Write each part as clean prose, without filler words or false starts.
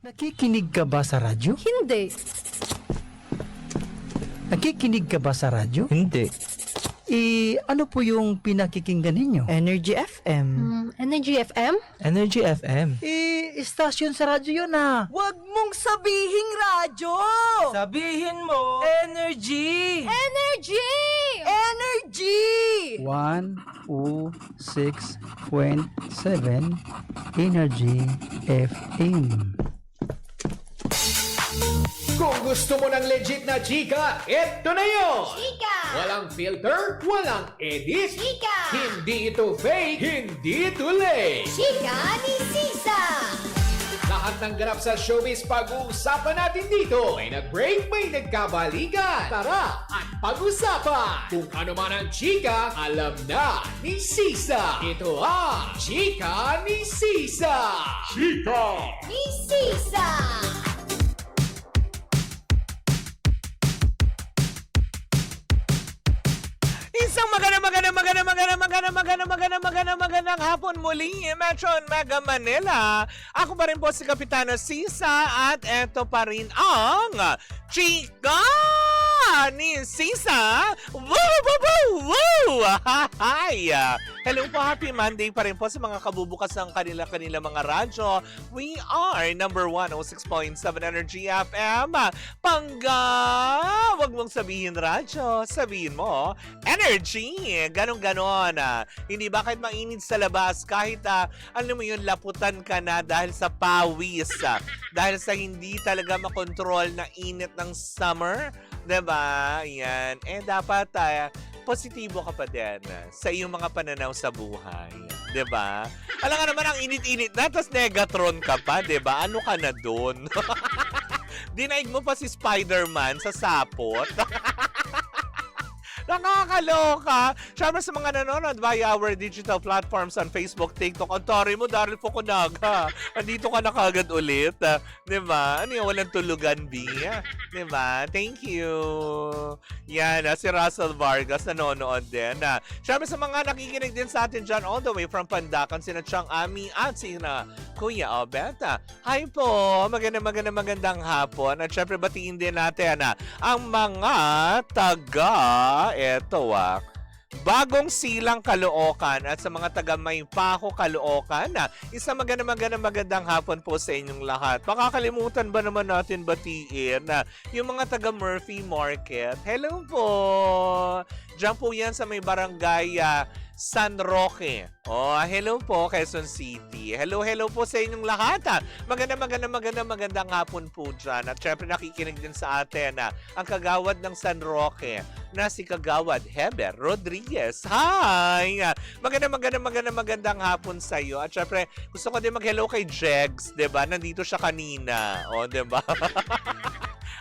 Nakikinig ka ba sa radyo? Hindi. Nakikinig ka ba sa radyo? Hindi. Ano po yung pinakikinggan ninyo? Energy FM. Energy FM? Energy FM. Istasyon sa radyo yun ah. Huwag mong sabihing radyo! Sabihin mo, energy! Energy! Energy! 106.7 Energy FM. Kung gusto mo ng legit na chika, eto na yun! Chika! Walang filter, walang edit. Chika! Hindi ito fake, hindi ito late. Chika ni Sisa! Lahat ng ganap sa showbiz pag-uusapan natin dito. May nag-break, may nagkabalikan. Tara at pag-usapan. Kung ano man ang chika, alam na ni Sisa. Ito ang Chika ni Sisa. Chika! Ni Sisa! Isang magandang hapon muli, Metro Mega Manila. Ako pa rin po si Kapitano Sisa at eto pa rin ang Chika ni Sisa. Woo! Woo! Woo! Hi! Hello po, happy Monday pa rin po sa mga kabubukas ng kanila mga radyo. We are number 106.7 Energy FM. Pangga! Wag mong sabihin radyo, sabihin mo energy. Ganon-ganon. Hindi ba kahit mainit sa labas, kahit alam mo yun, laputan ka na dahil sa pawis. Dahil sa hindi talaga makontrol na init ng summer. Diba? Yan. Dapat positibo ka pa din sa iyong mga pananaw sa buhay. Diba? Alam nga naman ang init-init na, tapos negatron ka pa, diba? Ano ka na dun? Dinaig mo pa si Spider-Man sa sapot. Nakakaloka. Siyempre sa mga nanonood via our digital platforms on Facebook, TikTok, ang tari mo, Daryl Fukunaga. Andito ka na kagad ulit. Diba? Ano yung walang tulugan, B? Diba? Thank you. Yan, si Russell Vargas nanonood din. Siyempre sa mga nakikinig din sa atin dyan all the way from Pandacan, sina Chang Ami at sina Kuya Obet. Hi po. Magandang hapon. At siyempre batiin din natin ang mga taga Bagong Silang Caloocan at sa mga taga Maypaco Caloocan. Isang magandang hapon po sa inyong lahat. Makakalimutan ba naman natin batiin yung mga taga Murphy Market? Hello po! Diyan po yan sa may barangay San Roque. Hello po, Quezon City. Hello po sa inyong lahat. Magandang hapon po dyan. At syempre nakikinig din sa atin ang kagawad ng San Roque na si Kagawad Heber Rodriguez. Hi! Magandang hapon sa iyo. At syempre gusto ko din mag-hello kay Jegs, 'di ba? Nandito siya kanina. 'Di ba?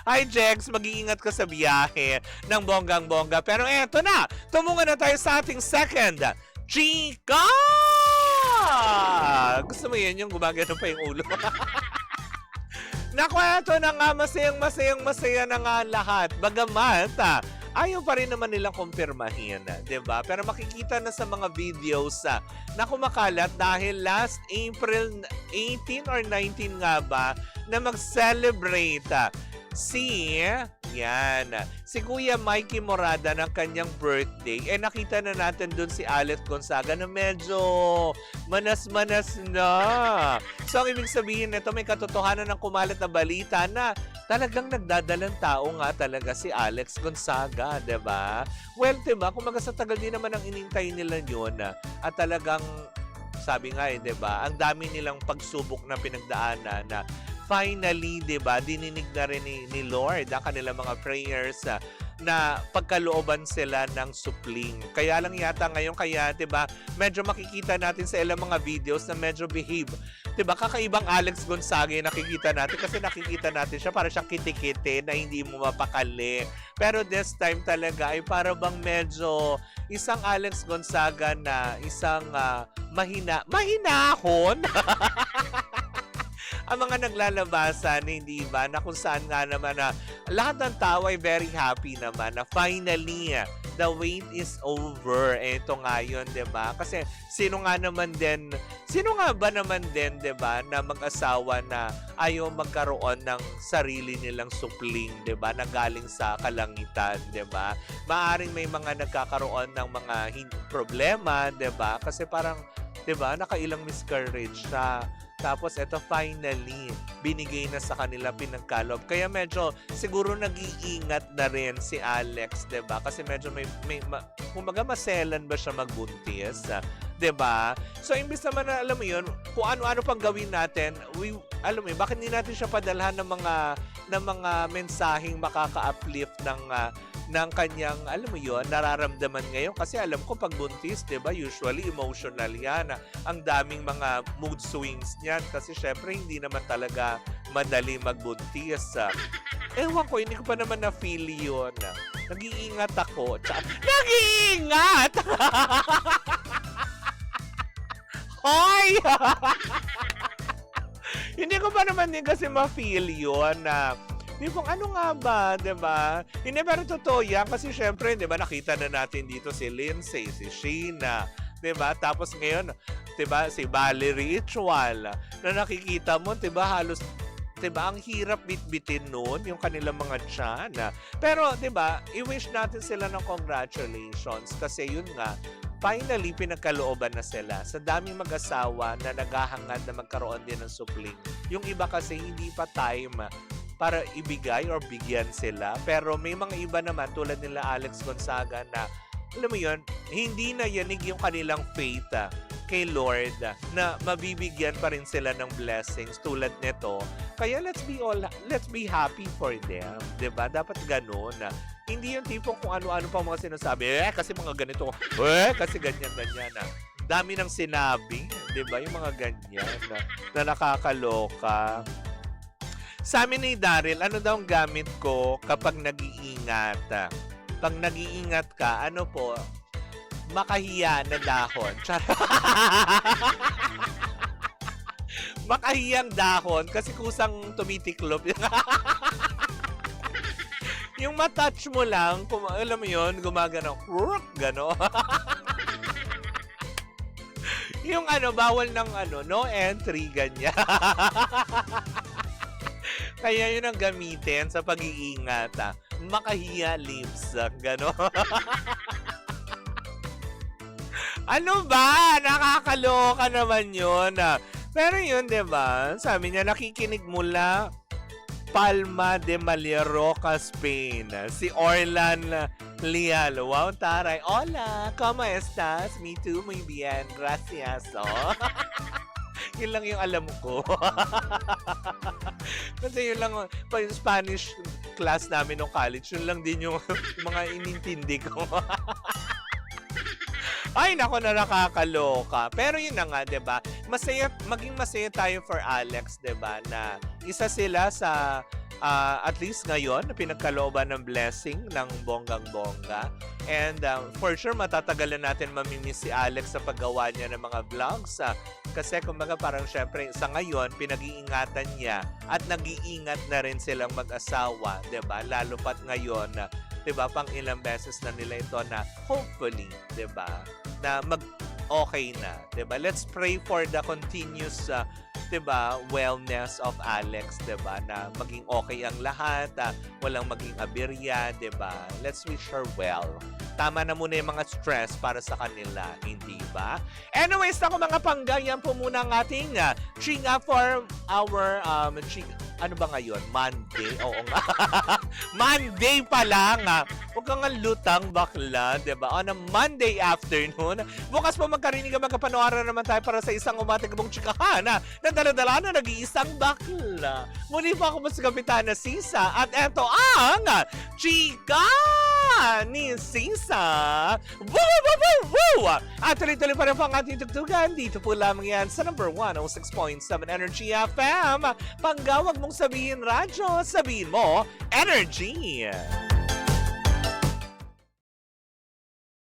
Hi, Jegs. Mag-iingat ka sa biyahe ng bonggang-bongga. Pero eto na. Tumungan na tayo sa ating second Chika! Gusto mo yun yung gumagano pa yung ulo? Naku, eto na nga. Masayang na nga lahat. Bagamat, ayaw pa rin naman nilang kumpirmahin. Diba? Pero makikita na sa mga videos na kumakalat dahil last April 18 or 19 nga ba na mag-celebrate si Kuya Mikey Morada ng kanyang birthday. Nakita na natin dun si Alex Gonzaga na medyo manas-manas na. So, ang ibig sabihin nito, may katotohanan ng kumalat na balita na talagang nagdadalang tao nga talaga si Alex Gonzaga, diba? Well, diba? Kung sa tagal din naman ang inintay nila yun at talagang, sabi nga diba? Ang dami nilang pagsubok na pinagdaanan na finally, diba, dininig na rin ni Lord ang kanilang mga prayers na pagkalooban sila ng supling. Kaya lang yata ngayon, diba, medyo makikita natin sa ilang mga videos na medyo behave. Diba, kakaibang Alex Gonzaga yung nakikita natin kasi nakikita natin siya para siyang kitikite na hindi mo mapakali. Pero this time talaga ay para bang medyo isang Alex Gonzaga na isang mahinahon. Ang mga naglalabasan, hindi ba, na kung saan nga naman lahat ng tao ay very happy naman na finally the wait is over. Ito nga yun, diba? Kasi sino nga naman din Sino nga ba naman din, 'di ba, na mag-asawa na ayaw magkaroon ng sarili nilang supling, 'di ba, na galing sa kalangitan, 'di ba? Maaring may mga nagkakaroon ng mga problema, 'di ba? Kasi parang 'di ba, nakailang miscarriage siya. Tapos eto finally, binigay na sa kanila, pinagkalob. Kaya medyo siguro nag-iingat na rin si Alex, 'di ba? Kasi medyo kumbaga maselan ba siya magbuntis, 'di ba? So imbis naman na alam mo 'yun, kung ano-ano pang gawin natin, alam mo, bakit hindi natin siya padalhan ng mga mensaheng makaka-uplift ng kanyang, alam mo yon, nararamdaman ngayon. Kasi alam ko pag buntis, 'di ba, usually emotional yan. Ang daming mga mood swings niyan kasi syempre hindi naman talaga madali magbuntis. Ewan ko, hindi ko pa naman na-feel yun. Nag-iingat ako. Nag-iingat! Hoy! Hindi ko pa naman din kasi ma-feel yun na di bang ano nga ba, 'di ba? Hindi, pero totoo yan kasi syempre, 'di ba, nakita na natin dito si Lindsay, si Sheena, 'di ba? Tapos ngayon, 'di ba, si Valerie Itual na nakikita mo, 'di ba, halos 'di ba, ang hirap bitbitin noon yung kanilang mga tiyan. Pero 'di ba, i-wish natin sila ng congratulations kasi yun nga, finally pinagkalooban na sila. Sa daming mag-asawa na naghahangad na magkaroon din ng supling. Yung iba kasi hindi pa time para ibigay or bigyan sila. Pero may mga iba naman tulad nila Alex Gonzaga na, alam mo yun, hindi na yanig yung kanilang faith kay Lord na mabibigyan pa rin sila ng blessings tulad nito. Kaya let's be happy for them. 'Di ba? Dapat ganoon. Hindi yung tipong kung ano-ano pa mga sinasabi. Kasi mga ganito. Kasi ganyan-ganyan. Dami ng sinabi. 'Di ba? Yung mga ganyan na nakakaloka. Sa amin ni Daryl, ano daw ang gamit ko kapag nag-iingat? Pag nag-iingat ka, ano po? Makahiya na dahon. Makahiyang dahon kasi kusang tumitiklop. Yung matouch mo lang, kung alam mo yun, gumagano, gano. Yung bawal ng no entry, ganyan. Kaya yun ang gamitin sa pag-iingat. Makahiya lips. Gano'n. Ano ba? Nakakaloka naman yun. Pero yun, diba? Sabi niya, nakikinig mula Palma de Mallorca, Spain. Si Orlan Lial. Wow, taray. Hola, ¿cómo estás? Me too, muy bien. Gracias. Oh. Yun lang yung alam ko. Kasi yun lang, pa yung Spanish class namin nung college, yun lang din yung mga inintindi ko. Ay, nako, na nakakaloka. Pero yun na nga, 'di ba? Maging masaya tayo for Alex, 'di ba? Na isa sila sa at least ngayon, pinagkalooban ng blessing ng bonggang-bongga. And for sure, matatagalan natin mamimiss si Alex sa paggawa niya ng mga vlogs. Kasi kumbaga parang syempre sa ngayon, pinag-iingatan niya at nag-iingat na rin silang mag-asawa, 'di ba? Lalo pat ngayon, 'di ba, pang ilang beses na nila ito na hopefully, 'di ba, na okay na, 'di ba? Let's pray for the continuous 'di ba, wellness of Alex, 'di ba, na maging okay ang lahat, walang maging aberya, 'di ba? Let's wish her well. Tama na muna yung mga stress para sa kanila, hindi ba? Anyways, ako mga pangga, yan po muna ang ating chinga for our ano ba ngayon? Monday? Oo nga. Monday pa lang. Huwag kang lutang bakla, diba? On a Monday afternoon, bukas po magkarinig ang magkapanooran naman tayo para sa isang umatigabong chikahan na dala-dala na nag-iisang bakla. Muli po ako sa Kapitana Sisa at eto ang Chika ni Sisa. Woo! Woo! Woo! At tuloy-tuloy pa rin po ang ating tugtugan. Dito po lamang yan sa number 106.7 Energy FM. Panggawag mong sabihin radyo, sabihin mo energy.